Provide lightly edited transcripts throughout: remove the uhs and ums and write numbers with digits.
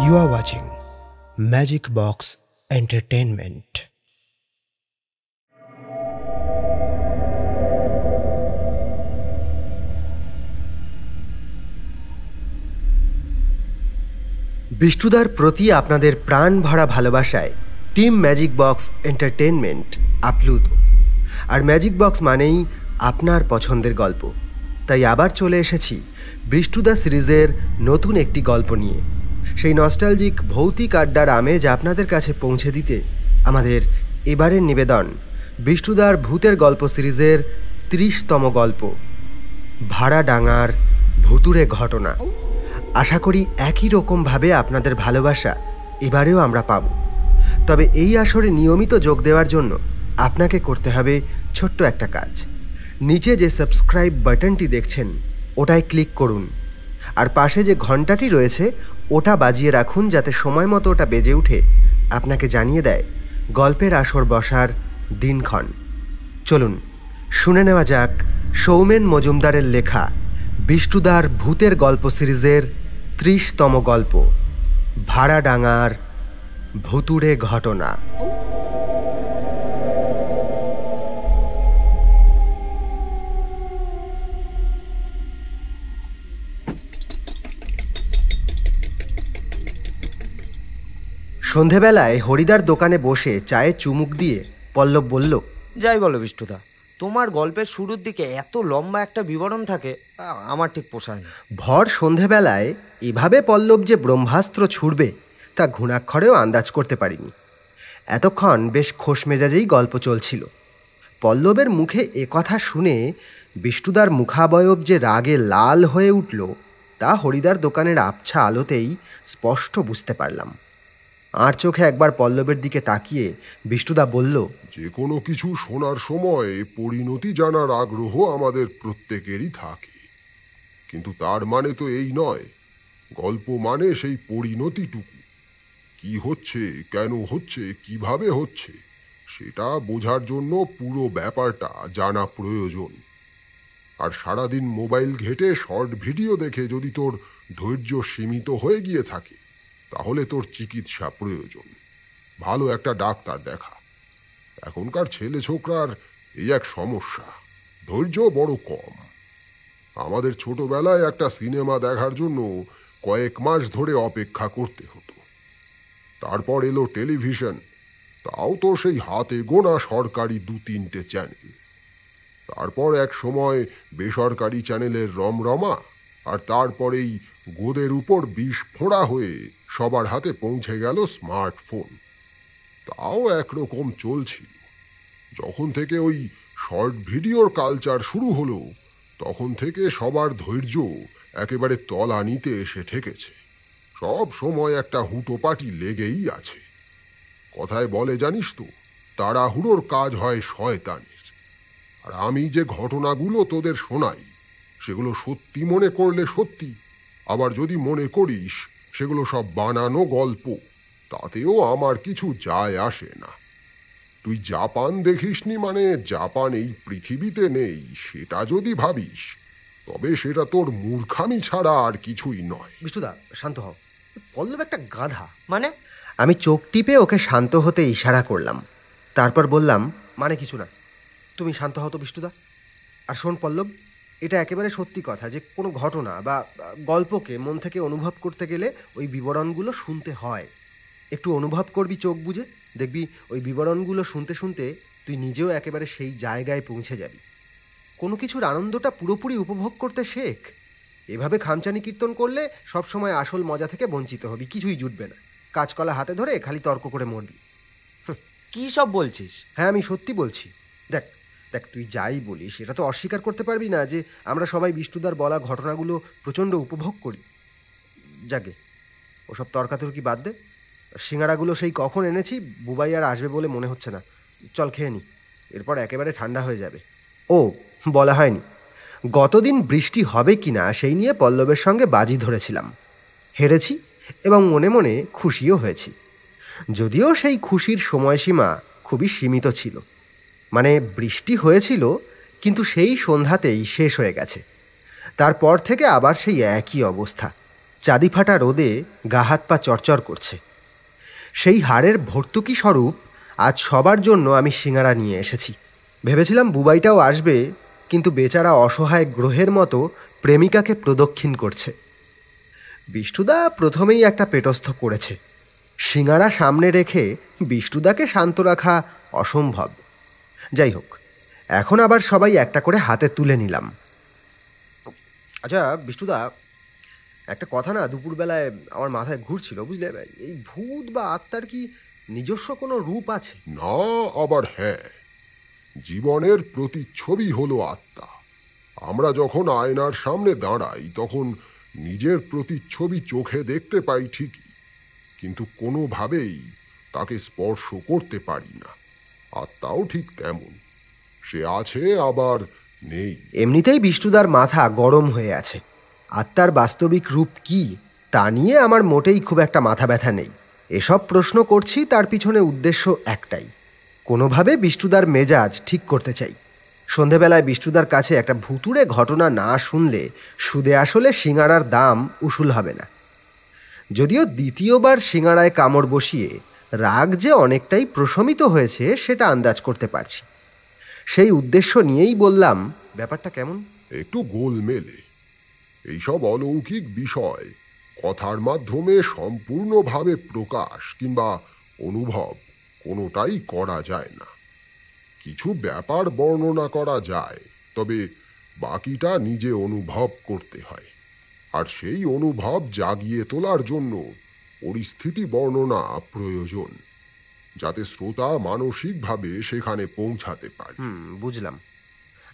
You are watching Magic Box Entertainment. বিষ্টুদার প্রতি আপনাদের প্রাণ ভরা ভালোবাসায় টিম ম্যাজিক বক্স এন্টারটেনমেন্ট আপ্লুত। আর ম্যাজিক বক্স মানেই আপনার পছন্দের গল্প, তাই আবার চলে এসেছি বিষ্টুদা সিরিজের নতুন একটি গল্প নিয়ে। সেই নস্টালজিক ভৌতিক আড্ডার আমেজ আপনাদের কাছে পৌঁছে দিতে আমাদের এবারের নিবেদন বিষ্টুদার ভূতের গল্প সিরিজের 30তম গল্প, ভাড়াডাঙার ভুতুড়ে ঘটনা। আশা করি একই রকমভাবে আপনাদের ভালোবাসা এবারেও আমরা পাব। তবে এই আসরে নিয়মিত যোগ দেওয়ার জন্য আপনাকে করতে হবে ছোট্ট একটা কাজ। নিচে যে সাবস্ক্রাইব বাটনটি দেখছেন ওটায় ক্লিক করুন, আর পাশে যে ঘন্টাটি রয়েছে ওটা বাজিয়ে রাখুন, যাতে সময় মতো ওটা বেজে উঠে আপনাকে জানিয়ে দেয় গল্পের আসর বসার দিনক্ষণ। চলুন শুনে নেওয়া যাক সৌমেন মজুমদারের লেখা বিষ্টুদার ভূতের গল্প সিরিজের 30তম গল্প, ভাড়াডাঙার ভুতুড়ে ঘটনা। সন্ধেবেলায় হরিদার দোকানে বসে চায়ে চুমুক দিয়ে পল্লব বলল, যাই বলো বিষ্টুদা, তোমার গল্পের শুরুর দিকে এত লম্বা একটা বিবরণ থাকে, আমার ঠিক পোষায় না। ভর সন্ধেবেলায় এভাবে পল্লব যে ব্রহ্মাস্ত্র ছুড়বে তা ঘুণাক্ষরেও আন্দাজ করতে পারিনি। এতক্ষণ বেশ খোশ মেজাজেই গল্প চলছিল। পল্লবের মুখে একথা শুনে বিষ্টুদার মুখাবয়ব যে রাগে লাল হয়ে উঠল তা হরিদার দোকানের আবছা আলোতেই স্পষ্ট বুঝতে পারলাম। আর চোখে একবার পল্লবের দিকে তাকিয়ে বিষ্টুদা বলল, যে কোনো কিছু শোনার সময় পরিণতি জানার আগ্রহ আমাদের প্রত্যেকেরই থাকে, কিন্তু তার মানে তো এই নয় গল্প মানে সেই পরিণতিটুকু। কি হচ্ছে, কেন হচ্ছে, কিভাবে হচ্ছে সেটা বোঝার জন্য পুরো ব্যাপারটা জানা প্রয়োজন। আর সারাদিন মোবাইল ঘেঁটে শর্ট ভিডিও দেখে যদি তোর ধৈর্য সীমিত হয়ে গিয়ে থাকে তাহলে তোর চিকিৎসা প্রয়োজন, ভালো একটা ডাক্তার দেখা। এখনকার ছেলে ছোকরার এই এক সমস্যা, ধৈর্য বড় কম। আমাদের ছোটবেলায় একটা সিনেমা দেখার জন্য কয়েক মাস ধরে অপেক্ষা করতে হতো। তারপর এলো টেলিভিশন, তাও তো সেই হাতে গোনা সরকারি 2-3টে চ্যানেল। তারপর এক সময় বেসরকারি চ্যানেলের রমরমা, আর তারপরেই গোদের উপর বিষ ফোঁড়া হয়ে সবার হাতে পৌঁছে গেল স্মার্টফোন। তাও একরকম চলছিল। যখন থেকে ওই শর্ট ভিডিওর কালচার শুরু হলো তখন থেকে সবার ধৈর্য একেবারে তলানিতে এসে ঠেকেছে। সব সময় একটা হুটোপাটি লেগেই আছে। কথায় বলে জানিস তো, তাড়াহুড়োর কাজ হয় শয়তানের। আর আমি যে ঘটনাগুলো তোদের শোনাই সেগুলো সত্যি মনে করলে সত্যি, আবার যদি মনে করিস সেগুলো সব বানানো গল্প তাতেও আমার কিছু যায় আসে না। তুই জাপান দেখিসনি মানে জাপান এই পৃথিবীতে নেই সেটা যদি ভাবিস তবে সেটা তোর মূর্খামি ছাড়া আর কিছুই নয়। বিষ্টুদা শান্ত হও, পল্লব একটা গাধা। মানে? আমি চোখ টিপে ওকে শান্ত হতে ইশারা করলাম, তারপর বললাম, মানে কিছু না, তুমি শান্ত হও তো বিষ্টুদা। আর শোন পল্লব, এটা একেবারে সত্যি কথা যে কোনো ঘটনা বা গল্পকে মন থেকে অনুভব করতে গেলে ওই বিবরণগুলো শুনতে হয়। একটু অনুভব করবি চোখ বুঝে, দেখবি ওই বিবরণগুলো শুনতে শুনতে তুই নিজেও একেবারে সেই জায়গায় পৌঁছে যাবি। কোনো কিছুর আনন্দটা পুরোপুরি উপভোগ করতে শেখ। এভাবে খামচানি কীর্তন করলে সবসময় আসল মজা থেকে বঞ্চিত হবি, কিছুই জুটবে না। কাঁচকলা হাতে ধরে খালি তর্ক করে মরবি। কি সব বলছিস? হ্যাঁ, আমি সত্যি বলছি। দেখ দেখ তুই যাই বলিস এটা তো অস্বীকার করতে পারবি না যে আমরা সবাই বিষ্টুদার বলা ঘটনাগুলো প্রচণ্ড উপভোগ করি। যাকে ওসব তর্কাতর্কি বাদ দে। সিঙ্গাড়াগুলো সেই কখন এনেছি, বুবাই আর আসবে বলে মনে হচ্ছে না। চল খেয়ে নি, এরপর একেবারে ঠান্ডা হয়ে যাবে। ও বলা হয়নি, গতদিন বৃষ্টি হবে কি না সেই নিয়ে পল্লবের সঙ্গে বাজি ধরেছিলাম। হেরেছি এবং মনে মনে খুশিও হয়েছি, যদিও সেই খুশির সময়সীমা খুবই সীমিত ছিল। মানে বৃষ্টি হয়েছিল কিন্তু সেই সন্ধ্যাতেই শেষ হয়ে গেছে। তারপর থেকে আবার সেই একই অবস্থা। চাঁদি ফাটা রোদে গা হাত পা চরচর করছে। সেই হাড়ের ভর্তুকি স্বরূপ আজ সবার জন্য আমি সিঙাড়া নিয়ে এসেছি। ভেবেছিলাম বুবাইটাও আসবে, কিন্তু বেচারা অসহায় গ্রহের মতো প্রেমিকাকে প্রদক্ষিণ করছে। বিষ্টুদা প্রথমেই একটা পেটস্থ করেছে। সিঙাড়া সামনে রেখে বিষ্টুদাকে শান্ত রাখা অসম্ভব। যাই হোক, এখন আবার সবাই একটা করে হাতে তুলে নিলাম। আচ্ছা বিষ্টুদা, একটা কথা না দুপুরবেলায় আমার মাথায় ঘুরছিল, বুঝলে? এই ভূত বা আত্মার কি নিজস্ব কোনো রূপ আছে? না, আবার হ্যাঁ। জীবনের প্রতিচ্ছবি হলো আত্মা। আমরা যখন আয়নার সামনে দাঁড়াই তখন নিজের প্রতিচ্ছবি চোখে দেখতে পাই ঠিকই, কিন্তু কোনোভাবেই তাকে স্পর্শ করতে পারি না। আত্মাও ঠিক তেমন, সে আছে আবার নেই। এমনিতেই বিষ্টুদার মাথা গরম হয়ে আছে। আত্মার বাস্তবিক রূপ কি তা নিয়ে আমার মোটেই খুব একটা মাথা ব্যথা নেই। এসব প্রশ্ন করছি তার পিছনে উদ্দেশ্য একটাই, কোনোভাবে বিষ্টুদার মেজাজ ঠিক করতে চাই। সন্ধেবেলায় বিষ্টুদার কাছে একটা ভুতুড়ে ঘটনা না শুনলে সুদে আসলে সিঙাড়ার দাম উসুল হবে না। যদিও দ্বিতীয়বার সিঙাড়ায় কামড় বসিয়ে রাগ যে অনেকটাই প্রশমিত হয়েছে সেটা আন্দাজ করতে পারছি। সেই উদ্দেশ্য নিয়েই বললাম, ব্যাপারটা কেমন? একটু গোলমেলে। এইসব অলৌকিক বিষয় কথার মাধ্যমে সম্পূর্ণভাবে প্রকাশ কিংবা অনুভব কোনোটাই করা যায় না। কিছু ব্যাপার বর্ণনা করা যায়, তবে বাকিটা নিজে অনুভব করতে হয়। আর সেই অনুভব জাগিয়ে তোলার জন্য পরিস্থিতি বর্ণনা প্রয়োজন, যাতে শ্রোতা মানসিকভাবে সেখানে পৌঁছাতে পারে। বুঝলাম।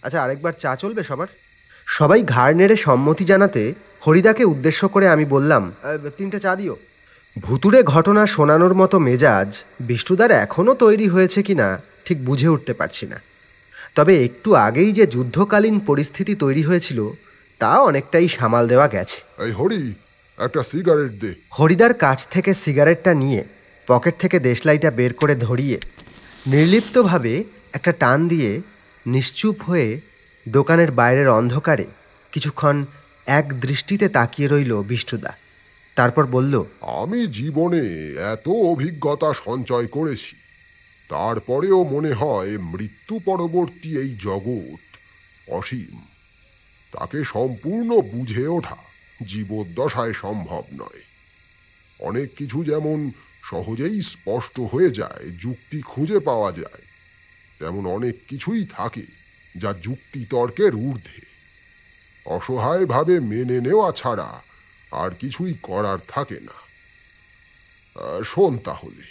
আচ্ছা, আরেকবার চা চলবে সবার? সবাই ঘাড় নেড়ে সম্মতি জানাতে হরিদাকে উদ্দেশ্য করে আমি বললাম, 3টে চা দিও। ভুতুড়ে ঘটনা শোনানোর মতো মেজাজ বিষ্টুদার এখনও তৈরি হয়েছে কিনা ঠিক বুঝে উঠতে পারছি না। তবে একটু আগেই যে যুদ্ধকালীন পরিস্থিতি তৈরি হয়েছিল তা অনেকটাই সামাল দেওয়া গেছে। এই হরি, একটা সিগারেট দে। হরিদার কাছ থেকে সিগারেটটা নিয়ে পকেট থেকে দেশলাইটা বের করে ধরিয়ে নির্লিপ্তভাবে একটা টান দিয়ে নিশ্চুপ হয়ে দোকানের বাইরের অন্ধকারে কিছুক্ষণ এক দৃষ্টিতে তাকিয়ে রইল বিষ্টুদা। তারপর বলল, আমি জীবনে এত অভিজ্ঞতা সঞ্চয় করেছি, তারপরেও মনে হয় মৃত্যু পরবর্তী এই জগৎ অসীম। তাকে সম্পূর্ণ বুঝে ওঠা জীবদ্দশায় সম্ভব নয়। অনেক কিছু যেমন সহজেই স্পষ্ট হয়ে যায়, যুক্তি খুঁজে পাওয়া যায়, তেমন অনেক কিছুই থাকে যা যুক্তি তর্কের ঊর্ধ্বে। অসহায়ভাবে মেনে নেওয়া ছাড়া আর কিছুই করার থাকে না। শোন তাহলে,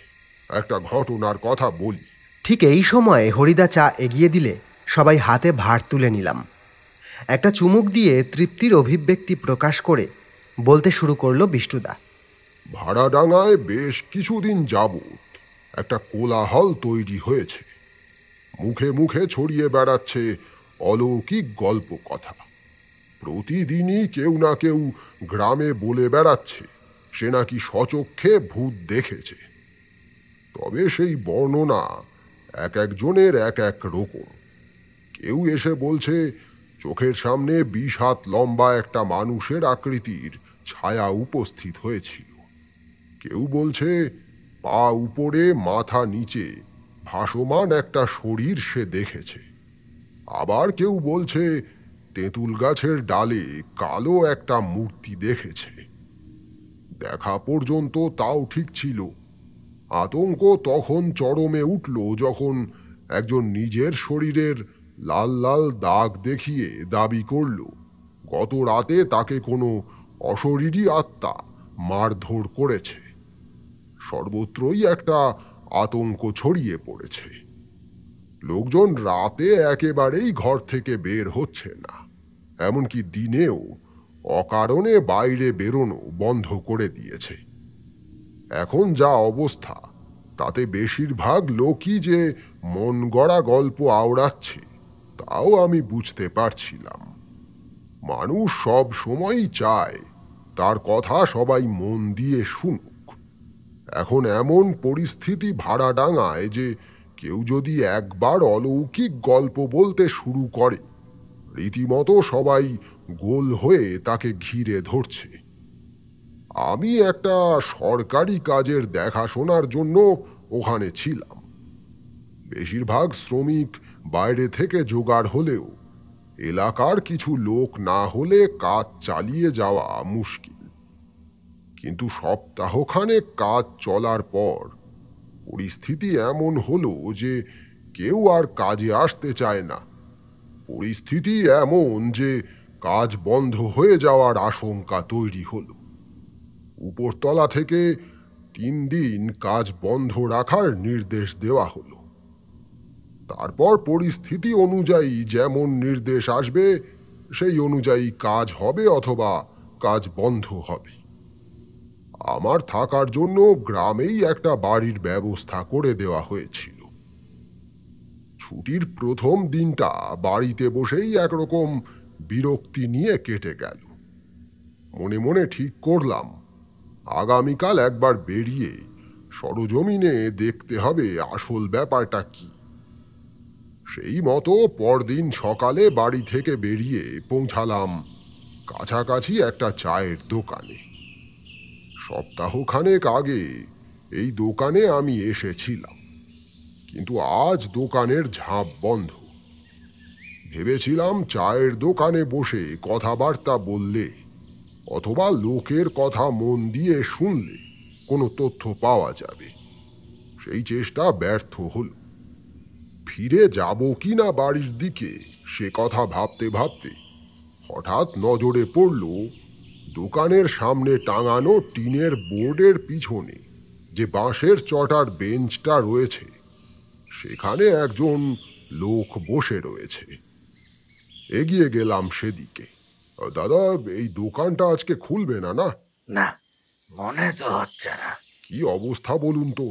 একটা ঘটনার কথা বলি। ঠিক এই সময়ে হরিদা চা এগিয়ে দিলে সবাই হাতে ভার তুলে নিলাম। একটা চুমুক দিয়ে তৃপ্তির অভিব্যক্তি প্রকাশ করে বলতে শুরু করলো বিষ্টুদা, ভাড়াডাঙ্গায় বেশ কিছুদিন যাবৎ একটা কোলাহল তৈরি হয়েছে। মুখে মুখে ছড়িয়ে বেড়াচ্ছে অলৌকিক গল্প কথা। প্রতিদিনই কেউ না কেউ গ্রামে বলে বেড়াচ্ছে সে নাকি স্বচক্ষে ভূত দেখেছে। তবে সেই বর্ণনা এক একজনের এক এক রকম। কেউ এসে বলছে চোখের সামনে 20 হাত লম্বা একটা মানুষের আকৃতির ছায়া উপস্থিত হয়েছিল। কেউ বলছে পা উপরে মাথা নিচে ভাসমান একটা শরীর সে দেখেছে। আবার কেউ বলছে তেঁতুল গাছের ডালে কালো একটা মূর্তি দেখেছে। দেখা পর্যন্ত তাও ঠিক ছিল। আতঙ্ক তখন চরমে উঠল যখন একজন নিজের শরীরের লাল লাল দাগ দেখিয়ে দাবি করল গত রাতে তাকে কোনো অশরীরী আত্মা মারধর করেছে। সর্বত্রই একটা আতঙ্ক ছড়িয়ে পড়েছে। লোকজন রাতে একেবারেই ঘর থেকে বের হচ্ছে না, এমনকি দিনেও অকারণে বাইরে বেরোনো বন্ধ করে দিয়েছে। এখন যা অবস্থা তাতে বেশিরভাগ লোকই যে মন গড়া গল্প আওড়াচ্ছে তাও আমি বুঝতে পারছিলাম। মানুষ সব সময়ই চায় তার কথা সবাই মন দিয়ে শুনুক। এখন এমন পরিস্থিতি ভাড়াডাঙ্গায় যে কেউ যদি একবার অলৌকিক গল্প বলতে শুরু করে রীতিমতো সবাই গোল হয়ে তাকে ঘিরে ধরছে। আমি একটা সরকারি কাজের দেখাশোনার জন্য ওখানে ছিলাম। বেশিরভাগ শ্রমিক বাইরে থেকে জোগাড় হলেও এলাকার কিছু লোক না হলে কাজ চালিয়ে যাওয়া মুশকিল। কিন্তু সপ্তাহখানেক কাজ চলার পর পরিস্থিতি এমন হলো যে কেউ আর কাজে আসতে চায় না। পরিস্থিতি এমন যে কাজ বন্ধ হয়ে যাওয়ার আশঙ্কা তৈরি হলো। উপরতলা থেকে 3 দিন কাজ বন্ধ রাখার নির্দেশ দেওয়া হলো। তারপর পরিস্থিতি অনুযায়ী যেমন নির্দেশ আসবে সেই অনুযায়ী কাজ হবে অথবা কাজ বন্ধ হবে। আমার থাকার জন্য গ্রামেই একটা বাড়ির ব্যবস্থা করে দেওয়া হয়েছিল। ছুটির প্রথম দিনটা বাড়িতে বসেই একরকম বিরক্তি নিয়ে কেটে গেল। মনে মনে ঠিক করলাম আগামীকাল একবার বেরিয়ে সরজমিনে দেখতে হবে আসল ব্যাপারটা কি। সেই মতো পরদিন সকালে বাড়ি থেকে বেরিয়ে পৌঁছালাম কাছাকাছি একটা চায়ের দোকানে। সপ্তাহখানেক আগে এই দোকানে আমি এসেছিলাম, কিন্তু আজ দোকানের ঝাঁপ বন্ধ। ভেবেছিলাম চায়ের দোকানে বসে কথাবার্তা বললে অথবা লোকের কথা মন দিয়ে শুনলে কোনো তথ্য পাওয়া যাবে। সেই চেষ্টা ব্যর্থ হল। ফিরে যাব কি না বাড়ির দিকে সে কথা ভাবতে ভাবতে হঠাৎ নজরে পড়ল দোকানের সামনে টাঙানো টিনের বোর্ডের পিছনে যে বাঁশের চটার বেঞ্চটা রয়েছে সেখানে একজন লোক বসে রয়েছে। এগিয়ে গেলাম সেদিকে। দাদা, এই দোকানটা আজকে খুলবে না? না না, মনে তো হচ্ছে না। কি অবস্থা বলুন তো?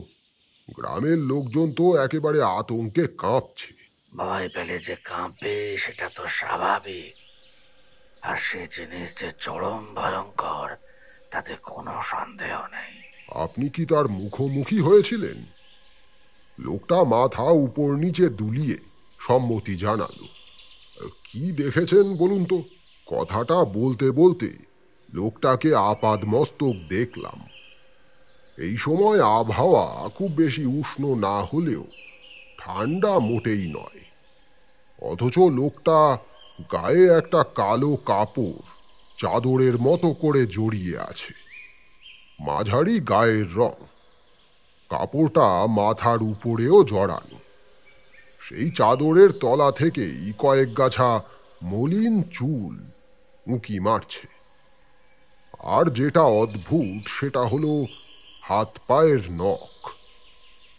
গ্রামের লোকজন তো একেবারে আতঙ্কে কাঁপছে। ভয় পেলে যে কাঁপবে সেটা তো স্বাভাবিক, আর সে জিনিস যে চরম ভয়ঙ্কর তাতে কোনো সন্দেহ নেই। আপনি কি তার মুখোমুখি হয়েছিলেন? লোকটা মাথা উপর নিচে দুলিয়ে সম্মতি জানালো। কি দেখেছেন বলুন তো? কথাটা বলতে বলতে লোকটাকে আপাদমস্তক দেখলাম। এই সময় আবহাওয়া খুব বেশি উষ্ণ না হলেও ঠান্ডা মোটেই নয়। অথচ লোকটা গায়ে একটা কালো কাপড় চাদরের মতো করে জড়িয়ে আছে। মাঝারি গায়ের রং, কাপড়টা মাথার উপরেও জড়ানো। সেই চাদরের তলা থেকেই কয়েক গাছা মলিন চুল উঁকি মারছে। আর যেটা অদ্ভুত সেটা হলো হাত পায়ের নখ।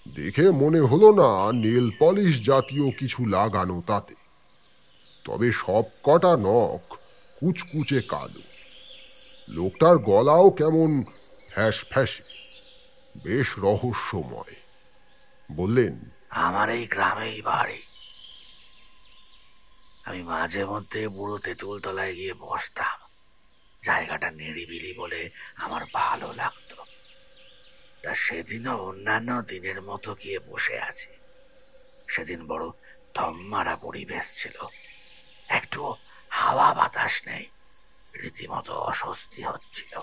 দেখে মনে হলো না নেল পলিশ জাতীয় কিছু লাগানো তাতে, তবে সব কটা নখ কুচকুচে কালো। লোকটার গলাও কেমন ফ্যাস ফ্যাসে, বেশ রহস্যময়। বললেন, আমার এই গ্রামেই বাড়ি। আমি মাঝে মধ্যে বুড়ো তেঁতুল তলায় গিয়ে বসতাম। জায়গাটা নিরিবিলি বলে আমার ভালো লাগতো। তা সেদিনও অন্যান্য দিনের মতো গিয়ে বসে আছি। সেদিন বড় থমমারা পরিবেশ ছিল, একটু হাওয়া বাতাস নেই, রীতিমতো অস্বস্তি হচ্ছিল।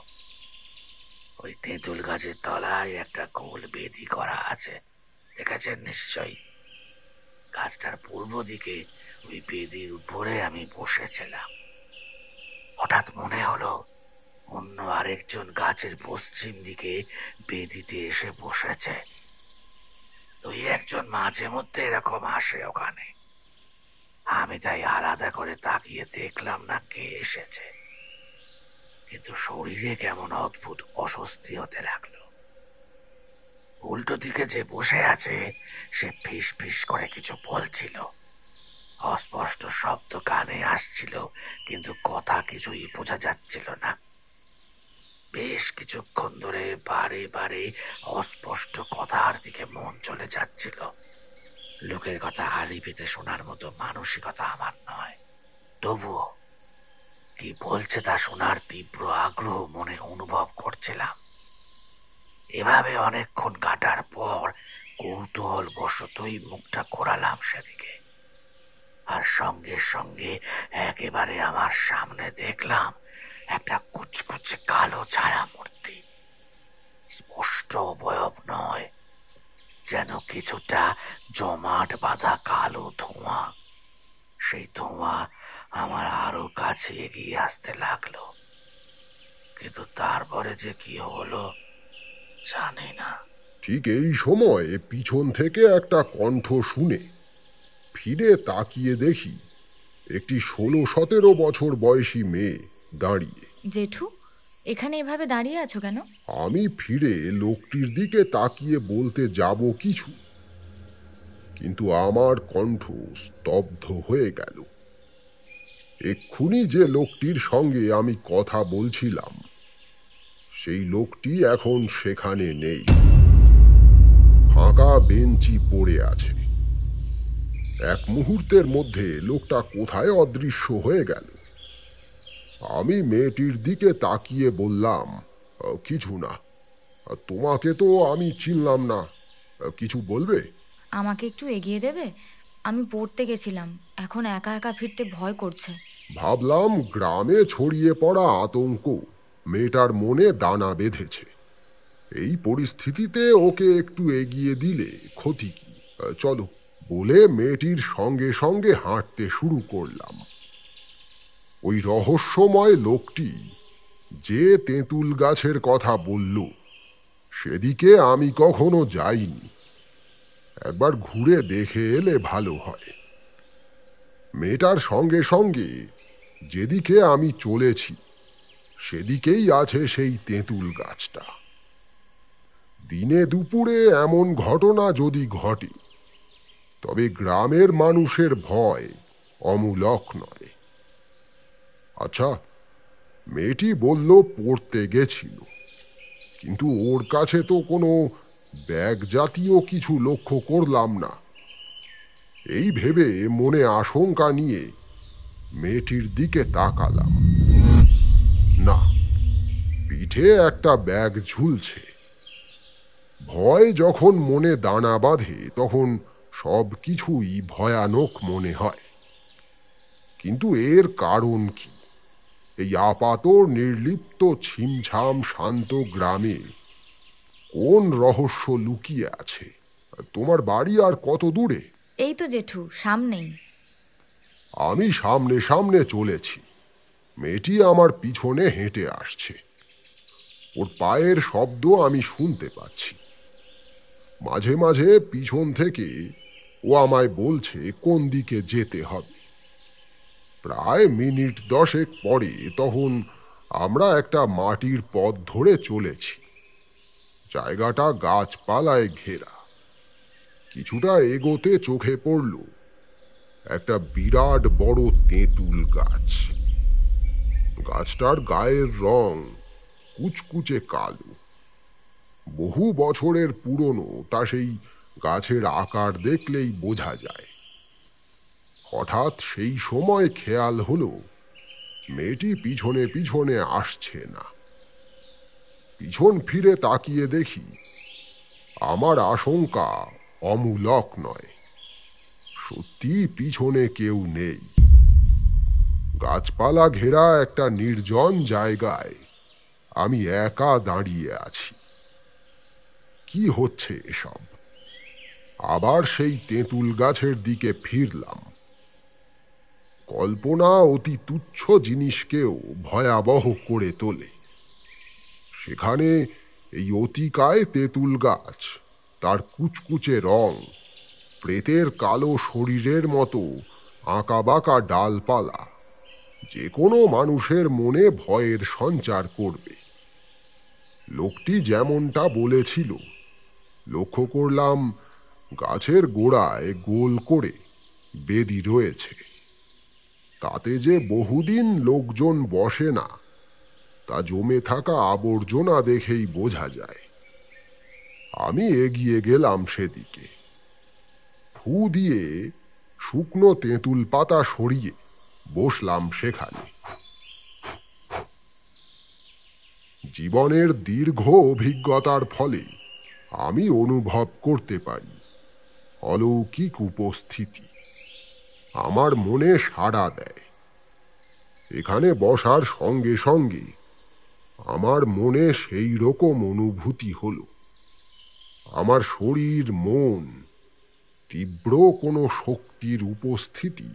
ওই তেঁতুল গাছের তলায় একটা গোল বেদি করা আছে, দেখেছেন নিশ্চয়ই। গাছটার পূর্ব দিকে ওই বেদির উপরে আমি বসেছিলাম। হঠাৎ মনে হলো অন্য আরেকজন গাছের পশ্চিম দিকে বেদিতে এসে বসেছে। দুই একজন মাঝে মধ্যে এরকম আসে ওখানে। আমি তাই আলাদা করে তাকিয়ে দেখলাম না কে এসেছে, কিন্তু শরীরে কেমন অদ্ভুত অস্বস্তি হতে লাগলো। উল্টো দিকে যে বসে আছে সে ফিস ফিস করে কিছু বলছিল। অস্পষ্ট শব্দ কানে আসছিল, কিন্তু কথা কিছুই বোঝা যাচ্ছিল না। বেশ কিছুক্ষণ ধরে বারে বারে অস্পষ্ট কথার দিকে মন চলে যাচ্ছিল। লোকের কথা আড়িপিতে শোনার মতো মানসিকতা আমার নয়, তবুও কি বলছে তা শোনার তীব্র আগ্রহ মনে অনুভব করছিলাম। এভাবে অনেকক্ষণ কাটার পর কৌতূহল বশতই মুখটা ঘোরালাম সেদিকে, আর সঙ্গে সঙ্গে একেবারে আমার সামনে দেখলাম একটা কুচকুচে কালো ছায়া মূর্তি। স্পষ্ট অবয়ব নয়, যেন কিছুটা জমাট বাঁধা কালো ধোঁয়া। সেই ধোঁয়া আমার আরো কাছে এগিয়ে আসতে লাগলো, কিন্তু তারপরে যে কি হলো জানি না। ঠিক এই সময় পিছন থেকে একটা কণ্ঠ শুনে ফিরে তাকিয়ে দেখি একটি 16-17 বছর বয়সী মেয়ে দাঁড়িয়ে। জেঠু, এখানে এভাবে দাঁড়িয়ে আছো কেন? আমি ফিরে লোকটির দিকে তাকিয়ে বলতে যাব কিছু, কিন্তু আমার কণ্ঠ স্তব্ধ হয়ে গেল। এক্ষুনি যে লোকটির সঙ্গে আমি কথা বলছিলাম, সেই লোকটি এখন সেখানে নেই। ফাঁকা বেঞ্চি পড়ে আছে। এক মুহূর্তের মধ্যে লোকটা কোথায় অদৃশ্য হয়ে গেল। আমি মেয়েটির দিকে তাকিয়ে বললাম, কিছু না, তোমাকে তো আমি চিনলাম না, কিছু বলবে? আমাকে একটু এগিয়ে দেবে? আমি পড়তে গেছিলাম, এখন একা একা ফিরতে ভয় করছে। ভাবলাম গ্রামে ছড়িয়ে পড়া আতঙ্ক মেয়েটার মনে দানা বেঁধেছে। এই পরিস্থিতিতে ওকে একটু এগিয়ে দিলে ক্ষতি কি? চলো বলে মেয়েটির সঙ্গে সঙ্গে হাঁটতে শুরু করলাম। ওই রহস্যময় লোকটি যে তেঁতুল গাছের কথা বলল, সেদিকে আমি কখনো যাইনি। একবার ঘুরে দেখে এলে ভালো হয়। মেয়েটার সঙ্গে সঙ্গে যেদিকে আমি চলেছি, সেদিকেই আছে সেই তেঁতুল গাছটা। দিনে দুপুরে এমন ঘটনা যদি ঘটে, তবে গ্রামের মানুষের ভয় অমূলক নয়। আচ্ছা, মেয়েটি বলল পড়তে গেছিল, কিন্তু ওর কাছে তো কোনো ব্যাগ জাতীয় কিছু লক্ষ্য করলাম না। এই ভেবে মনে আশঙ্কা নিয়ে মেয়েটির দিকে তাকালাম। না, পিঠে একটা ব্যাগ ঝুলছে। ভয় যখন মনে দানা বাঁধে, তখন সব কিছুই ভয়ানক মনে হয়। কিন্তু এর কারণ কি? এই আপাত নির্লিপ্ত ছিমছাম শান্ত গ্রামে কোন রহস্য লুকিয়ে আছে? তোমার বাড়ি আর কত দূরে? এই তো জেঠু, সামনেই। আমি সামনে সামনে চলেছি। মেয়েটি আমার পিছনে হেঁটে আসছে। ওর পায়ের শব্দ আমি শুনতে পাচ্ছি। মাঝে মাঝে পিছন থেকে ও আমায় বলছে কোন দিকে যেতে হবে। প্রায় মিনিট 10 পরে তখন আমরা একটা মাটির পথ ধরে চলেছি। জায়গাটা গাছপালায় ঘেরা। কিছুটা এগোতে চোখে পড়ল একটা বিরাট বড় তেঁতুল গাছ। গাছটার গায়ের রং কুচকুচে কালো। বহু বছরের পুরনো তা সেই গাছের আকার দেখলেই বোঝা যায়। হঠাৎ সেই সময় খেয়াল হলো মেয়েটি পিছনে পিছনে আসছে না। পিছন ফিরে তাকিয়ে দেখি আমার আশঙ্কা অমূলক নয়। সত্যি পিছনে কেউ নেই। গাছপালা ঘেরা একটা নির্জন জায়গায় আমি একা দাঁড়িয়ে আছি। কি হচ্ছে এসব? আবার সেই তেঁতুল গাছের দিকে ফিরলাম। কল্পনা অতি তুচ্ছ জিনিসকেও ভয়াবহ করে তোলে। সেখানে এই অতিকায় তেঁতুল গাছ, তার কুচকুচে রং, প্রেতের কালো শরীরের মতো আঁকাবাঁকা ডালপালা, যে কোনো মানুষের মনে ভয়ের সঞ্চার করবে। লোকটি যেমনটা বলেছিল, লক্ষ্য করলাম গাছের গোড়ায় গোল করে বেদি রয়েছে। তাতে যে বহুদিন লোকজন বসে না, তা জমে থাকা আবর্জনা দেখেই বোঝা যায়। আমি এগিয়ে গেলাম সেদিকে। ফু দিয়ে শুকনো তেঁতুল পাতা সরিয়ে বসলাম সেখানে। জীবনের দীর্ঘ অভিজ্ঞতার ফলে আমি অনুভব করতে পারি অলৌকিক উপস্থিতি আমার মনে সাড়া দেয়। এখানে বসার সঙ্গে সঙ্গে আমার মনে সেই রকম অনুভূতি হলো। আমার শরীর মন তীব্র কোনো শক্তির উপস্থিতি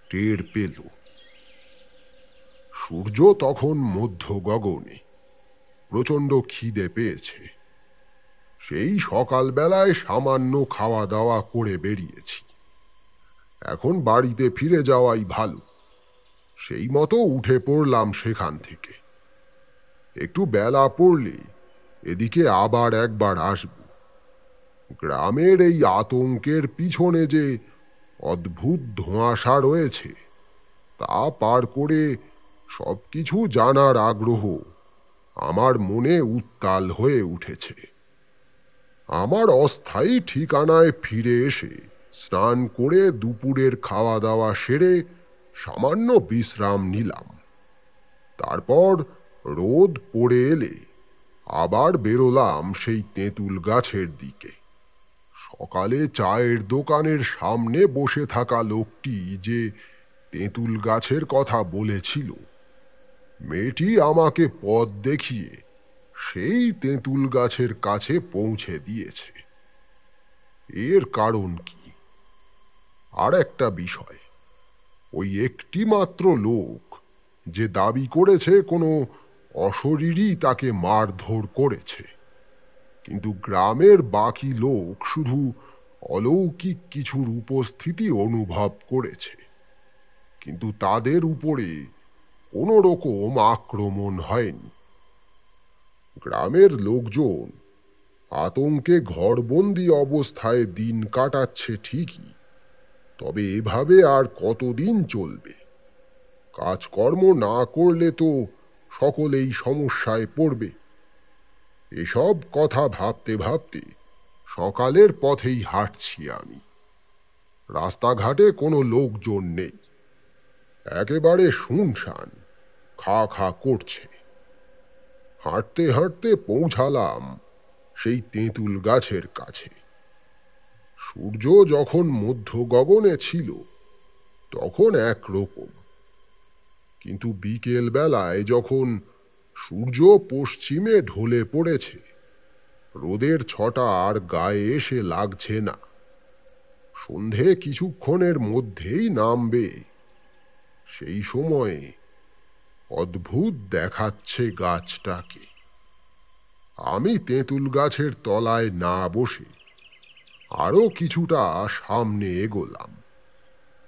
টের পেল। সূর্য তখন মধ্য গগনে, প্রচণ্ড খিদে পেয়েছে। সেই সকালবেলায় সামান্য খাওয়া দাওয়া করে বেরিয়েছি। এখন বাড়িতে ফিরে যাওয়াই ভালো। সেই মতো উঠে পড়লাম সেখান থেকে। একটু বেলা পড়লে এদিকে আবার একবার আসব। গ্রামের এই আতঙ্কের পিছনে যে অদ্ভুত ধোঁয়াশা রয়েছে তা পার করে সবকিছু জানার আগ্রহ আমার মনে উত্তাল হয়ে উঠেছে। আমার অস্থায়ী ঠিকানায় ফিরে এসে স্নান করে দুপুরের খাওয়া দাওয়া সেরে সামান্য বিশ্রাম নিলাম। তারপর রোদ পড়ে এলে আবার বেরোলাম সেই তেঁতুল গাছের দিকে। সকালে চায়ের দোকানের সামনে বসে থাকা লোকটি যে তেঁতুল গাছের কথা বলেছিল, মেয়েটি আমাকে পথ দেখিয়ে সেই তেঁতুল গাছের কাছে পৌঁছে দিয়েছে। এর কারণ কি? আর একটা বিষয়, ওই একটি মাত্র লোক যে দাবি করেছে কোনো অশরীরই তাকে মারধর করেছে, কিন্তু গ্রামের বাকি লোক শুধু অলৌকিক কিছুর উপস্থিতি অনুভব করেছে, কিন্তু তাদের উপরে কোনো রকম আক্রমণ হয়নি। গ্রামের লোকজন আতঙ্কে ঘরবন্দি অবস্থায় দিন কাটাচ্ছে ঠিকই, তবে এভাবে আর কতদিন চলবে? কাজকর্ম না করলে তো সকলেই সমস্যায় পড়বে। এসব কথা ভাবতে ভাবতে সকালের পথেই হাঁটছি আমি। রাস্তাঘাটে কোনো লোকজন নেই, একেবারে শুনশান, খা খা করছে। হাঁটতে হাঁটতে পৌঁছালাম সেই তেঁতুল গাছের কাছে। সূর্য যখন মধ্য গগনে ছিল তখন একরকম, কিন্তু বিকেল বেলায় যখন সূর্য পশ্চিমে ঢলে পড়েছে, রোদের ছটা আর গায়ে এসে লাগছে না। সন্ধে কিছুক্ষণের মধ্যেই নামবে, সেই সময়ে অদ্ভুত দেখাচ্ছে গাছটাকে। আমি তেঁতুল গাছের তলায় না বসে আরো কিছুটা সামনে এগোলাম।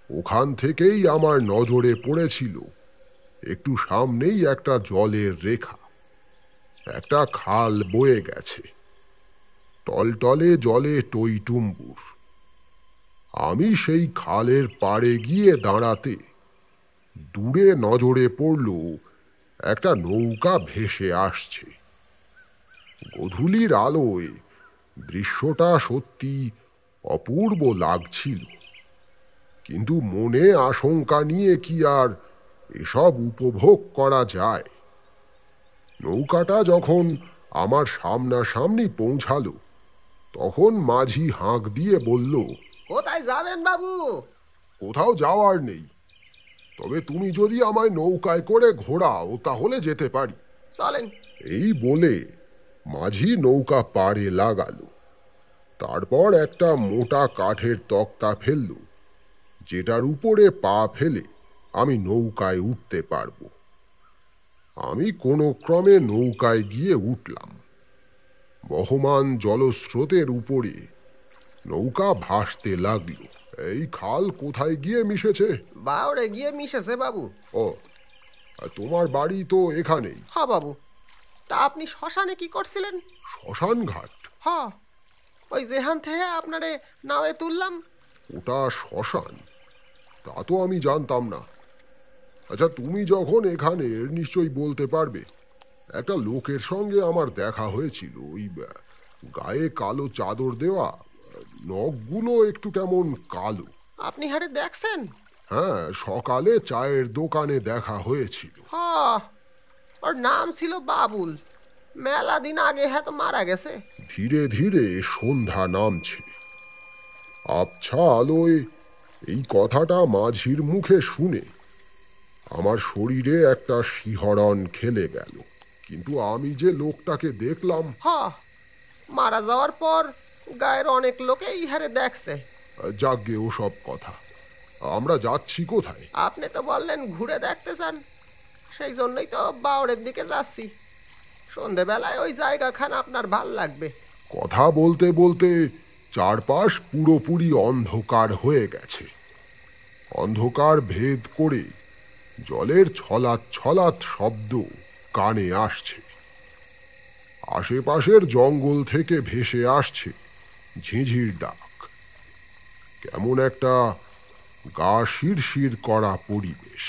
ওখান থেকেই আমার নজরে পড়েছিল একটু সামনেই একটা জলের রেখা। একটা খাল বয়ে গেছে, টলটলে জলে টইটুম্বুর। আমি সেই খালের পাড়ে গিয়ে দাঁড়াতে দূরে নজরে পড়ল একটা নৌকা ভেসে আসছে। গোধূলির আলোয় দৃশ্যটা সত্যি অপূর্ব লাগছিল, কিন্তু মনে আশঙ্কা নিয়ে কি আর এসব উপভোগ করা যায়? নৌকাটা যখন আমার সামনাসামনি পৌঁছালো তখন মাঝি হাঁক দিয়ে বলল, কোথায় যাবেন বাবু? কোথাও যাওয়ার নেই, তবে তুমি যদি আমায় নৌকায় করে ঘোরাও তাহলে যেতে পারি। চলেন। এই বলে মাঝি নৌকা পাড়ে লাগালো। তারপর একটা মোটা কাঠের তক্তা ফেলল, যেটার উপরে পা ফেলে আমি নৌকায় উঠতে পারব। আমি কোনো ক্রমে নৌকায় গিয়ে উঠলাম। বহমান জলস্রোতের উপরে নৌকা ভাসতে লাগলো। এই খাল কোথায় গিয়ে মিশেছে? বাউরে গিয়ে মিশেছে বাবু। ও, আর তোমার বাড়ি তো এখানেই? হ্যাঁ বাবু। তা আপনি শ্মশানে কি করছিলেন? শ্মশান ঘাট? হ্যাঁ, ওই যেখান থেকে আপনারে নাওয়ে তুললাম। ওটা শ্মশান? তা তো আমি জানতাম না। আচ্ছা, তুমি যখন এখানে নিশ্চয়ই বলতে পারবে। একটা লোকের সঙ্গে আমার দেখা হয়েছিল, ওই গায়ে কালো চাদর দেওয়া, নখগুলো একটু কেমন কালো। আপনি হারে দেখছেন? হ্যাঁ, সকালে চায়ের দোকানে দেখা হয়েছিল। হ্যাঁ, ওর নাম ছিল বাবুল। মেলা দিন আগে হ্যাঁ তো মারা গেছে। ধীরে ধীরে সন্ধ্যা নামছে। আবছা আলোয় এই কথাটা মাঝির মুখে শুনে আমার শরীরে একটা শিহরণ খেলে গেল। কিন্তু আমি যে লোকটাকে দেখলাম। মারা যাওয়ার পর গায়ের অনেক লোকে ইহারে দেখছে। যাকগে ওসব কথা, আমরা যাচ্ছি কোথায়? আপনি তো বললেন ঘুরে দেখতে চান, সেই জন্যই তো বাওড়ের দিকে যাচ্ছি। সন্ধেবেলায় ওই জায়গাখান আপনার ভাল লাগবে। কথা বলতে বলতে চারপাশ পুরোপুরি অন্ধকার হয়ে গেছে। অন্ধকার ভেদ করে জলের ছলাৎ ছলাৎ শব্দ কানে আসছে। আশেপাশের জঙ্গল থেকে ভেসে আসছে ঝিঁঝির ডাক। কেমন একটা গা শিরশির করা পরিবেশ।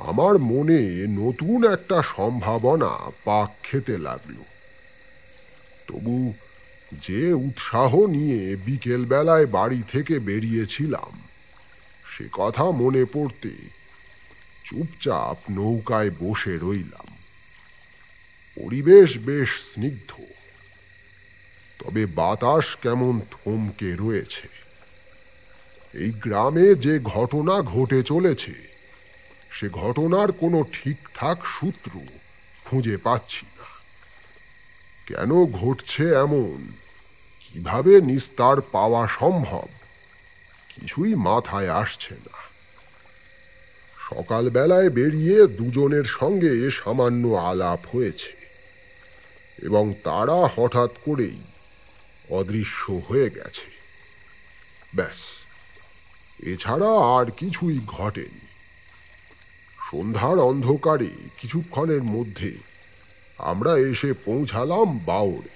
আমার মনে নতুন একটা সম্ভাবনা পাক খেতে লাগলো। তবু যে উৎসাহ নিয়ে বিকেল বেলায় বাড়ি থেকে বেরিয়েছিলাম, সে কথা মনে পড়তে চুপচাপ নৌকায় বসে রইলাম। পরিবেশ বেশ স্নিগ্ধ, তবে বাতাস কেমন থমকে রয়েছে। এই গ্রামে যে ঘটনা ঘটে চলেছে, সে ঘটনার কোনো ঠিকঠাক সূত্র খুঁজে পাচ্ছি না। কেন ঘটছে এমন, কিভাবে নিস্তার পাওয়া সম্ভব, কিছুই মাথায় আসছে না। সকালবেলায় বেরিয়ে দুজনের সঙ্গে সামান্য আলাপ হয়েছে এবং তারা হঠাৎ করেই অদৃশ্য হয়ে গেছে। ব্যাস, এছাড়া আর কিছুই ঘটেনি। সন্ধ্যার অন্ধকারে কিছুক্ষণের মধ্যে আমরা এসে পৌঁছালাম বাওড়ে।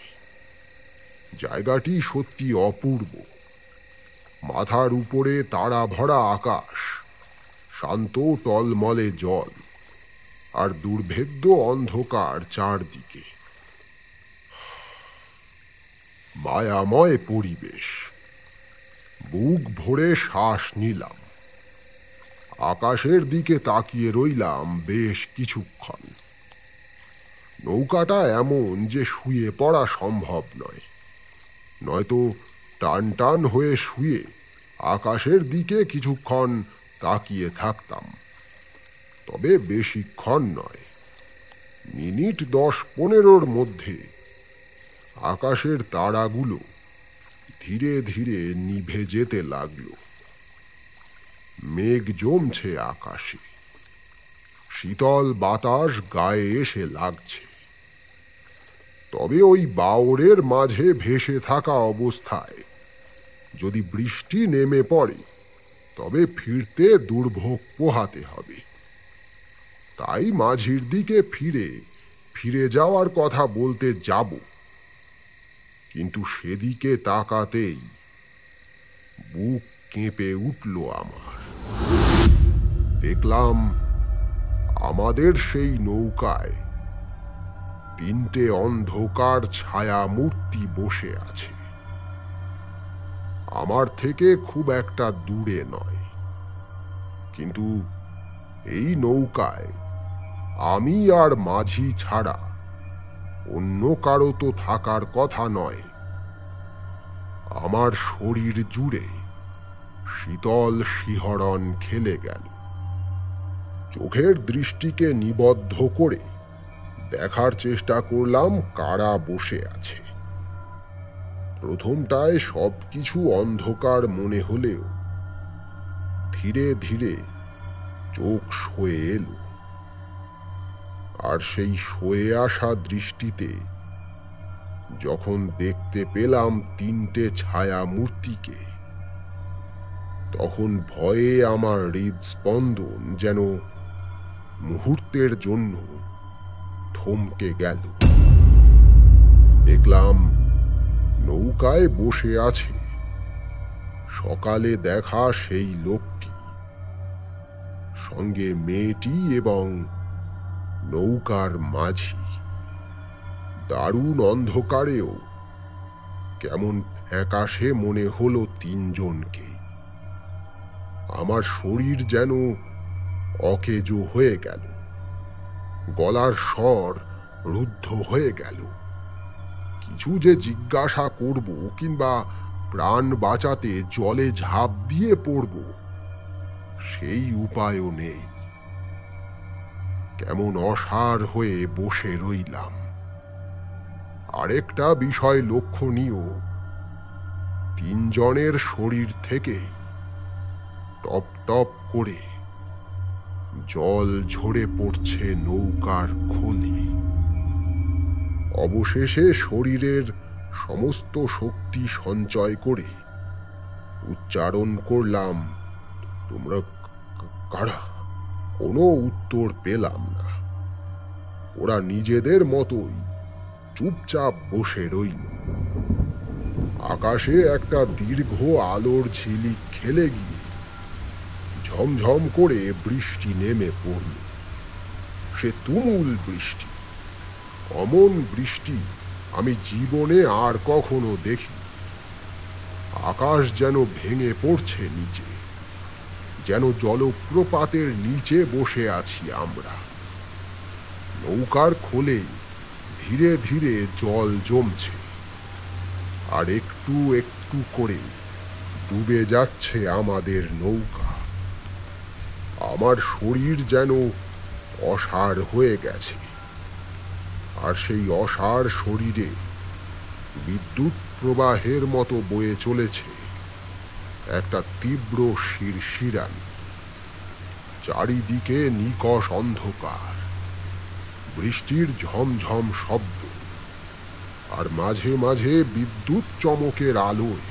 জায়গাটি সত্যি অপূর্ব। মাথার উপরে তারা ভরা আকাশ, শান্ত টলমলে জল, আর দুর্ভেদ্য অন্ধকার চারদিকে। মায়াময় পরিবেশ। বুক ভরে শ্বাস নিলাম। আকাশের দিকে তাকিয়ে রইলাম বেশ কিছুক্ষণ। নৌকাটা এমন যে শুয়ে পড়া সম্ভব নয়, নয়তো টান টান হয়ে শুয়ে আকাশের দিকে কিছুক্ষণ তাকিয়ে থাকতাম। তবে বেশিক্ষণ নয়, মিনিট 10-15 মধ্যে আকাশের তারাগুলো ধীরে ধীরে নিভে যেতে লাগলো। মেঘ জমছে আকাশে, শীতল বাতাস গায়ে এসে লাগছে। তবে ওই বাওড়ের মাঝে ভেসে থাকা অবস্থায় যদি বৃষ্টি নেমে পড়ে, তবে ফিরতে দুর্ভোগ পোহাতে হবে। তাই মাঝির দিকে ফিরে যাওয়ার কথা বলতে যাব, কিন্তু সেদিকে তাকাতেই বুক কেঁপে উঠল আমার। দেখলাম আমাদের সেই নৌকায় 3টে অন্ধকার ছায়া মূর্তি বসে আছে। আমার থেকে খুব একটা দূরে নয়, কিন্তু এই নৌকায় আমি আর মাঝি ছাড়া অন্য কারো তো থাকার কথা নয়। আমার শরীর জুড়ে শীতল শিহরণ খেলে গেল। চোখের দৃষ্টিকে নিবদ্ধ করে দেখার চেষ্টা করলাম কারা বসে আছে। প্রথমটায় সবকিছু অন্ধকার মনে হলেও ধীরে ধীরে চোখ সয়ে এলো, আর সেই সয়ে আসা দৃষ্টিতে যখন দেখতে পেলাম 3টে ছায়া মূর্তিকে, তখন ভয়ে আমার হৃদস্পন্দন যেন মুহূর্তের জন্য থমকে গেল। দেখলাম নৌকায় বসে আছে সকালে দেখা সেই লোকটি, সঙ্গে মেয়েটি এবং নৌকার মাঝি। দারুণ অন্ধকারেও কেমন ফ্যাকাশে মনে হলো 3জনকে। আমার শরীর যেন অকেজো হয়ে গেল, গলার স্বর রুদ্ধ হয়ে গেল। কিছু যে জিজ্ঞাসা করব কিংবা প্রাণ বাঁচাতে জলে ঝাঁপ দিয়ে পড়ব, সেই উপায়ও নেই। কেমন অসাড় হয়ে বসে রইলাম। আরেকটা বিষয় লক্ষণীয়, তিনজনের শরীর থেকে টপ টপ করে জল ঝরে পড়ছে নৌকার খোলে। অবশেষে শরীরের সমস্ত শক্তি সঞ্চয় করে উচ্চারণ করলাম, তোমরা কারা? কোনো উত্তর পেলাম না। ওরা নিজেদের মতোই চুপচাপ বসে রইল। আকাশে একটা দীর্ঘ আলোর ঝিলিক খেলে গিয়ে ঝমঝম করে বৃষ্টি নেমে পড়ল। সে তুমুল বৃষ্টি। অমন বৃষ্টি আমি জীবনে আর কখনো দেখি। আকাশ যেন ভেঙে পড়ছে নিচে, যেন জলপ্রপাতের নিচে বসে আছি আমরা। নৌকার খোলে ধীরে ধীরে জল জমছে, আর একটু একটু করে ডুবে যাচ্ছে আমাদের নৌকা। আমার শরীর যেন অসাড় হয়ে গেছে, আর সেই অসাড় শরীরে বিদ্যুৎ প্রবাহের মতো বয়ে চলেছে একটা তীব্র শিরশিরানি। চারিদিকে নিকষ অন্ধকার, বৃষ্টির ঝমঝম শব্দ, আর মাঝে মাঝে বিদ্যুৎ চমকের আলোয়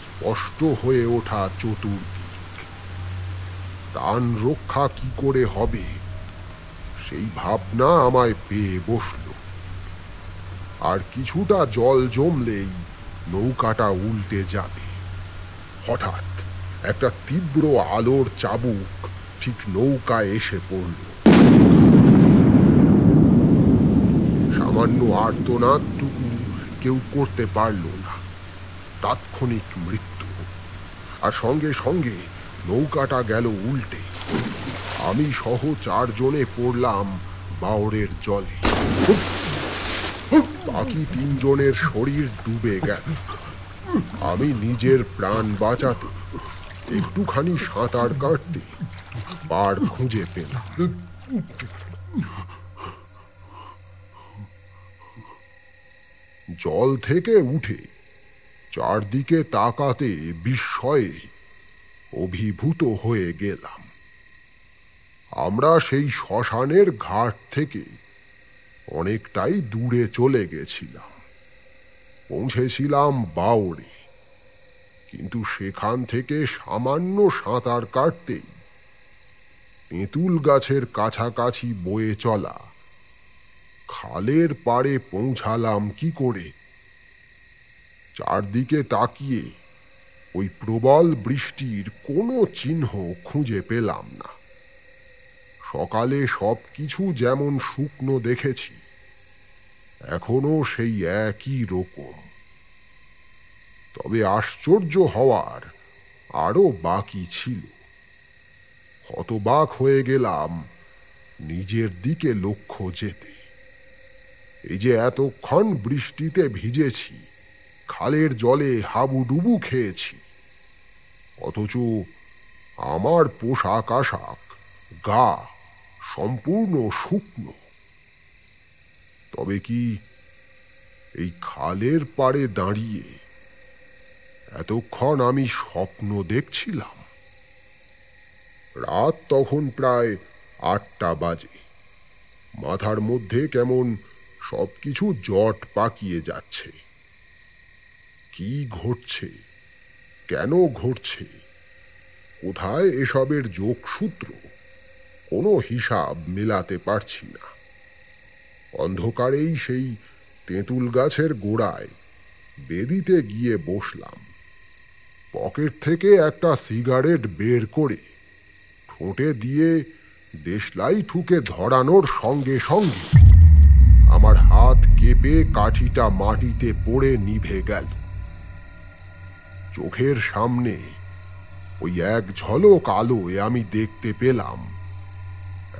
স্পষ্ট হয়ে ওঠা চতুর্দিক। প্রাণ রক্ষা কি করে হবে সেই ভাবনা আমায় পেয়ে বসল। আর কিছুটা জল জমলেই নৌকাটা উল্টে যাবে। হঠাৎ একটা তীব্র আলোর চাবুক ঠিক নৌকায় এসে পড়ল। সামান্য আর্তনাদটুকু কেউ করতে পারল না। তাৎক্ষণিক মৃত্যু। আর সঙ্গে সঙ্গে নৌকাটা গেল উল্টে। আমি সহ 4 জনে পড়লাম বাওরের জলে। বাকি 3 জনের শরীর ডুবে গেল। আমি নিজের প্রাণ বাঁচাতে একটুখানি সাঁতার কাটতে পার খুঁজে পেলাম। জল থেকে উঠে চারদিকে তাকাতে বিস্ময়ে অভিভূত হয়ে গেলাম। আমরা সেই শ্মশানের ঘাট থেকে অনেকটাই দূরে চলে গেছিলাম। পৌঁছেছিলাম বাওরে, কিন্তু সেখান থেকে সামান্য সাঁতার কাটতেই তেঁতুল গাছের কাছাকাছি বয়ে চলা খালের পাড়ে পৌঁছালাম কি করে? চারদিকে তাকিয়ে ওই প্রবল বৃষ্টির কোনো চিহ্ন খুঁজে পেলাম না। সকালে সবকিছু যেমন শুকনো দেখেছি, এখনো সেই একই রকম। তবে আশ্চর্য হওয়ার আরো বাকি ছিল। হতবাক হয়ে গেলাম নিজের দিকে লক্ষ্য যেতে। এই যে এতক্ষণ বৃষ্টিতে ভিজেছি, খালের জলে হাবুডুবু খেয়েছি, অথচ আমার পোশাক আশাক গা সম্পূর্ণ শুকনো। তবে কি এই খালের পাড়ে দাঁড়িয়ে এতক্ষণ আমি স্বপ্ন দেখছিলাম? রাত তখন প্রায় 8টা বাজে। মাথার মধ্যে কেমন সবকিছু জট পাকিয়ে যাচ্ছে। কি ঘটছে, কেন ঘটছে, কোথায় এসবের যোগসূত্র, কোনো হিসাব মেলাতে পারছি না। অন্ধকারেই সেই তেঁতুল গাছের গোড়ায় বেদিতে গিয়ে বসলাম। পকেট থেকে একটা সিগারেট বের করে ঠোঁটে দিয়ে দেশলাই ঠুকে ধরানোর সঙ্গে সঙ্গে আমার হাত কেঁপে কাঠিটা মাটিতে পড়ে নিভে গেল। চোখের সামনে ওই এক ঝলক আলোয় আমি দেখতে পেলাম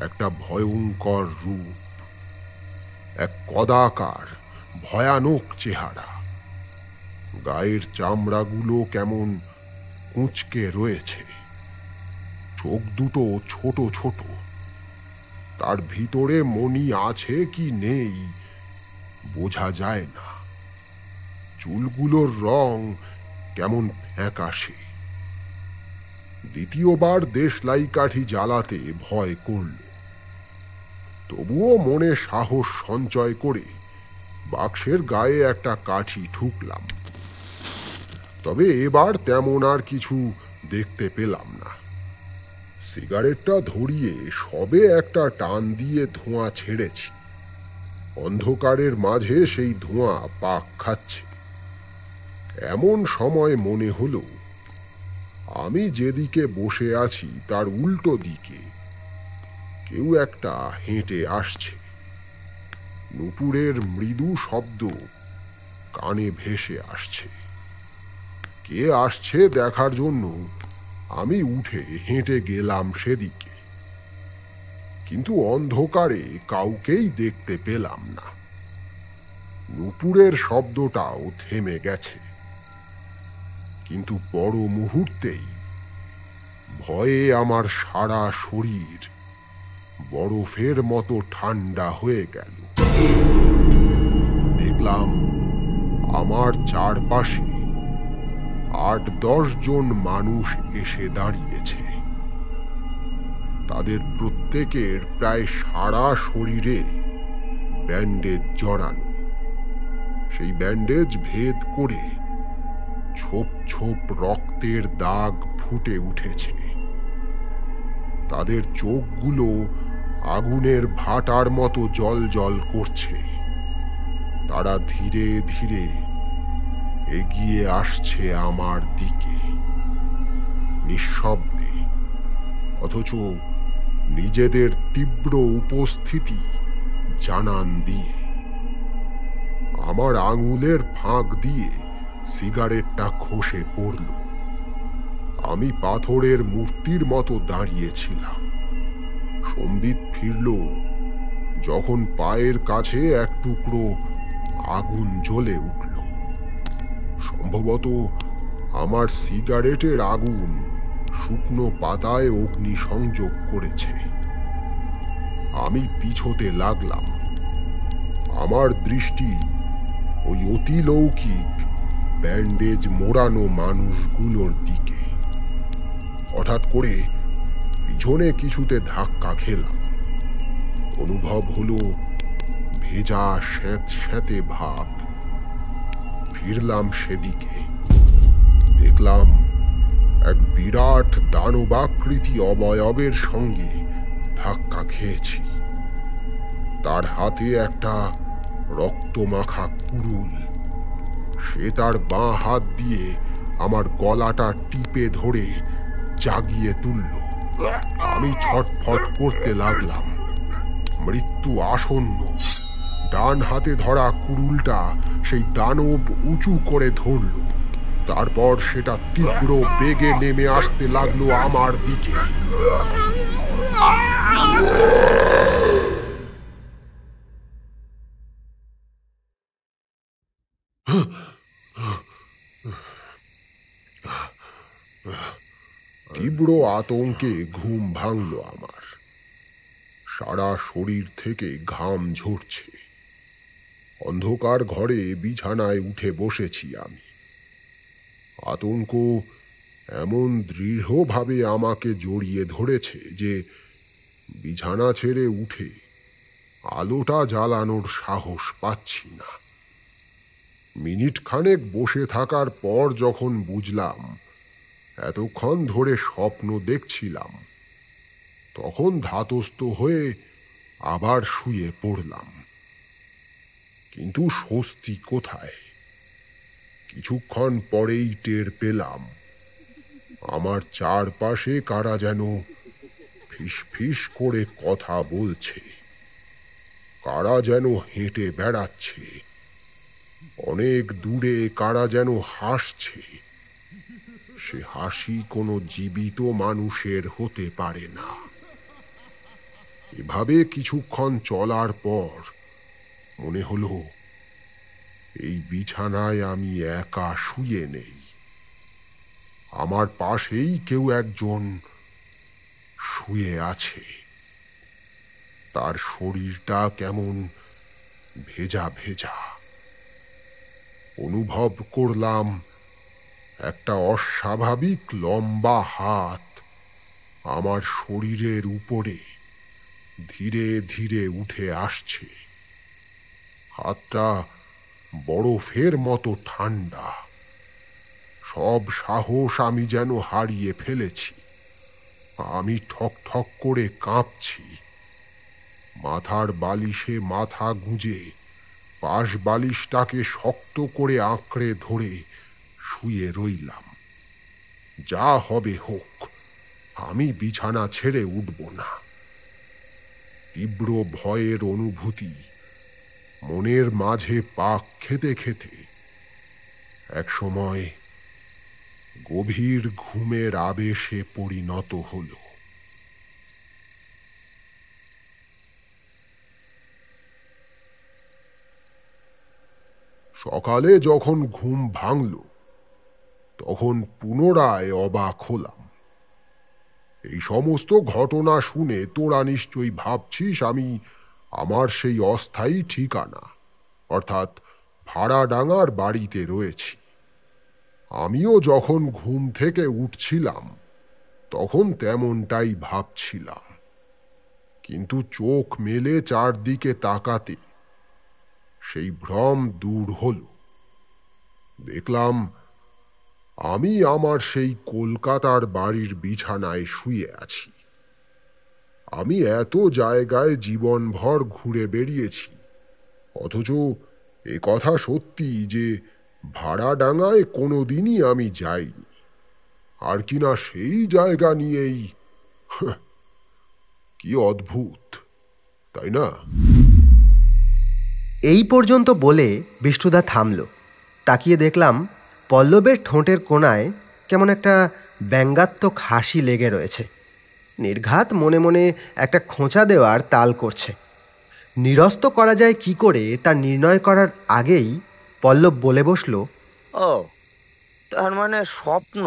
একটা ভয়ঙ্কর রূপ, এক কদাকার ভয়ানক চেহারা। গায়ের চামড়াগুলো কেমন কুঁচকে রয়েছে, চোখ দুটো ছোট ছোট, তার ভিতরে মণি আছে কি নেই বোঝা যায় না। চুলগুলোর রং কেমন ফ্যাকাশে। দ্বিতীয়বার দেশলাই কাঠি জ্বালাতে ভয় করল, তবুও মনে সাহস সঞ্চয় করে বাক্সের গায়ে একটা কাঠি ঠুকলাম। তবে এবার তেমন আর কিছু দেখতে পেলাম না। সিগারেটটা ধরিয়ে সবে একটা টান দিয়ে ধোঁয়া ছেড়েছি, অন্ধকারের মাঝে সেই ধোঁয়া পাক খাচ্ছে। এমন সময় মনে হলো আমি যেদিকে বসে আছি তার উল্টো দিকে কেউ একটা হেঁটে আসছে। নুপুরের মৃদু শব্দ কানে ভেসে আসছে। কে আসছে দেখার জন্য আমি উঠে হেঁটে গেলাম সেদিকে, কিন্তু অন্ধকারে কাউকেই দেখতে পেলাম না। নুপুরের শব্দটাও থেমে গেছে, কিন্তু পর মুহূর্তেই ভয়ে আমার সারা শরীর বরফের মতো ঠান্ডা হয়ে গেল। দেখলাম আমার চারপাশে 8-10 জন মানুষ এসে দাঁড়িয়েছে। তাদের প্রত্যেকের প্রায় সারা শরীরে ব্যান্ডেজ জড়ানো। সেই ব্যান্ডেজ ভেদ করে ছোপ ছোপ রক্তের দাগ ফুটে উঠেছে। তাদের চোখগুলো আগুনের ভাটার মতো জ্বলজ্বল করছে। তারা ধীরে ধীরে এগিয়ে আসছে আমার দিকে, নিঃশব্দে, অথচ নিজেদের তীব্র উপস্থিতি জানান দিয়ে। আমার আঙুলের ফাঁক দিয়ে সিগারেটটা খসে পড়ল। আমি পাথরের মূর্তির মতো দাঁড়িয়েছিলাম। সম্বিত ফিরল যখন পায়ের কাছে এক টুকরো আগুন জ্বলে উঠল। সম্ভবত আমার সিগারেটের আগুন শুকনো পাতায় অগ্নি সংযোগ করেছে। আমি পিছোতে লাগলাম, আমার দৃষ্টি ওই অতিলৌকিক ব্যান্ডেজ মোড়ানো মানুষগুলোর দিকে। হঠাৎ করে পিছনে কিছুতে ধাক্কা খেলাম। অনুভব হলো ভেজা স্যাঁতস্যাঁতে ভাব। ফিরলাম সেদিকে, দেখলাম এক বিরাট দানবাকৃতি অবয়বের সঙ্গে ধাক্কা খেয়েছি। তার হাতে একটা রক্তমাখা কুড়ুল। সে তার বাঁ হাত দিয়ে আমার গলাটা টিপে ধরে জাগিয়ে তুলল। আমি ছটফট করতে লাগলাম। মৃত্যু আসন্ন। ডান হাতে ধরা কুড়ুলটা সেই দানব উঁচু করে ধরল। তারপর সেটা তীব্র বেগে নেমে আসতে লাগলো আমার দিকে। তীব্র আতঙ্কে ঘুম ভাঙল আমার। সারা শরীর থেকে ঘাম ঝরছে। অন্ধকার ঘরে বিছানায় উঠে বসেছি আমি। আতঙ্ক এমন দৃঢ়ভাবে আমাকে জড়িয়ে ধরেছে যে বিছানা ছেড়ে উঠে আলোটা জ্বালানোর সাহস পাচ্ছি না। মিনিট খানেক বসে থাকার পর যখন বুঝলাম এতক্ষণ ধরে স্বপ্ন দেখছিলাম, তখন ধাতস্থ হয়ে আবার শুয়ে পড়লাম। কিন্তু স্বস্তি কোথায়? কিছুক্ষণ পরেই টের পেলাম আমার চারপাশে কারা যেন ফিসফিস করে কথা বলছে। কারা যেন হেঁটে বেড়াচ্ছে। অনেক দূরে কারা যেন হাসছে। সে হাসি কোনো জীবিত মানুষের হতে পারে না। এভাবে কিছুক্ষণ চলার পর মনে হলো এই বিছানায় আমি একা শুয়ে নেই। আমার পাশেই কেউ একজন শুয়ে আছে। তার শরীরটা কেমন ভেজা ভেজা। অনুভব করলাম একটা অস্বাভাবিক লম্বা হাত আমার শরীরের উপরে ধীরে ধীরে উঠে আসছে। হাতটা বরফের মতো ঠান্ডা। সব সাহস আমি যেন হারিয়ে ফেলেছি। আমি ঠক ঠক করে কাঁপছি। মাথার বালিশে মাথা গুঁজে পাশ বালিশটাকে শক্ত করে আঁকড়ে ধরে শুয়ে রইলাম। যা হবে হোক, আমি বিছানা ছেড়ে উঠব না। তীব্র ভয়ের অনুভূতি মনের মাঝে পাক খেতে খেতে একসময় গভীর ঘুমের আবেশে পরিণত হল। সকালে যখন ঘুম ভাঙল, তখন পুনরায় অবাক হলাম। এই সমস্ত ঘটনা শুনে তোরা নিশ্চয়ই ভাবছিস আমি আমার সেই অস্থায়ী ঠিকানা অর্থাৎ ভাড়াডাঙ্গার বাড়িতে রয়েছি। আমিও যখন ঘুম থেকে উঠছিলাম তখন তেমনটাই ভাবছিলাম, কিন্তু চোখ মেলে চারদিকে তাকাতে সেই ভ্রম দূর হল। দেখলাম আমি আমার সেই কলকাতার বাড়ির বিছানায় শুয়ে আছি। আমি এত জায়গায় জীবনভর ঘুরে বেরিয়েছি, অথচ এ কথা সত্যি যে ভাড়াডাঙ্গায় কোনোদিনই আমি যাইনি। আর কিনা সেই জায়গা নিয়েই কি অদ্ভুত, তাই না? এই পর্যন্ত বলে বিষ্ণুদা থামল। তাকিয়ে দেখলাম পল্লবের ঠোঁটের কোণায় কেমন একটা ব্যঙ্গাত্মক হাসি লেগে রয়েছে। নির্ঘাত মনে মনে একটা খোঁচা দেওয়ার তাল করছে। নিরস্ত করা যায় কি করে তা নির্ণয় করার আগেই পল্লব বলে বসল, ও, তার মানে স্বপ্ন?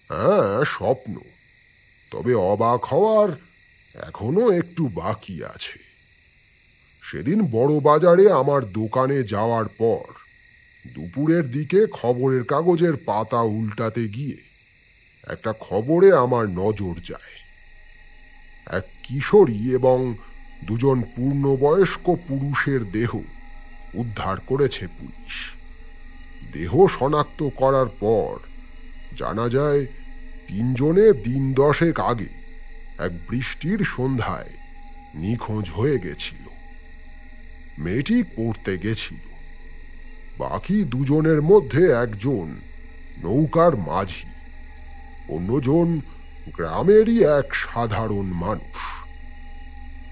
হ্যাঁ, স্বপ্ন। তবে অবাক হওয়ার এখনো একটু বাকি আছে। সেদিন বড় বাজারে আমার দোকানে যাওয়ার পর দুপুরের দিকে খবরের কাগজের পাতা উল্টাতে গিয়ে একটা খবরে আমার নজর যায়। এক কিশোরী এবং দুজন পূর্ণবয়স্ক পুরুষের দেহ উদ্ধার করেছে পুলিশ। দেহ শনাক্ত করার পর জানা যায় তিনজনে দিন 10 আগে এক বৃষ্টির সন্ধ্যায় নিখোঁজ হয়ে গেছিল। মেয়েটি পড়তে গেছিল। বাকি দুজনের মধ্যে একজন নৌকার মাঝি, অন্যজন গ্রামেরই এক সাধারণ মানুষ।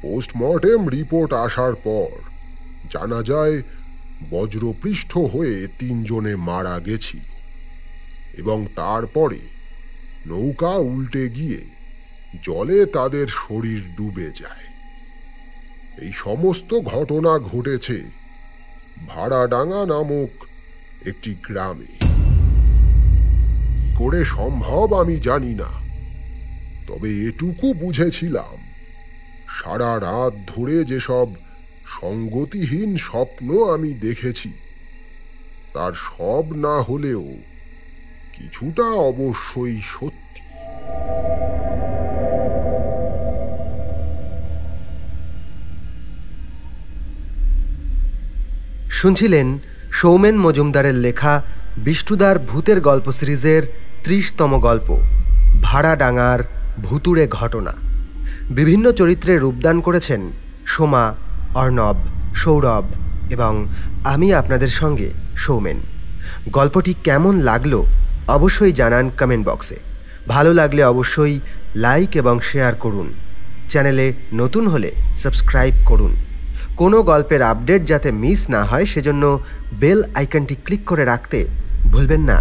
পোস্টমর্টেম রিপোর্ট আসার পর জানা যায় বজ্রপৃষ্ঠ হয়ে তিনজনে মারা গেছিল এবং তারপরে নৌকা উল্টে গিয়ে জলে তাদের শরীর ডুবে যায়। এই সমস্ত ঘটনা ঘটেছে ভাড়াডাঙ্গা নামক একটি গ্রামে। কি করে সম্ভব আমি জানি না, তবে এটুকু বুঝেছিলাম সারা রাত ধরে যেসব সঙ্গতিহীন স্বপ্ন আমি দেখেছি তার সব না হলেও কিছুটা অবশ্যই সত্যি। শুনছিলেন সৌমেন মজুমদারের লেখা বিষ্ণুদার ভূতের গল্প সিরিজের 30তম গল্প ভাড়াডাঙ্গার ভুতুড়ে ঘটনা। বিভিন্ন চরিত্রে রূপদান করেছেন সোমা, অর্ণব, সৌরভ এবং আমি আপনাদের সঙ্গে সৌমেন। গল্পটি কেমন লাগলো অবশ্যই জানান কমেন্ট বক্সে। ভালো লাগলে অবশ্যই লাইক এবং শেয়ার করুন। চ্যানেলে নতুন হলে সাবস্ক্রাইব করুন। কোনো গল্পের আপডেট যাতে মিস না হয় সেজন্য বেল আইকনটি ক্লিক করে রাখতে ভুলবেন না।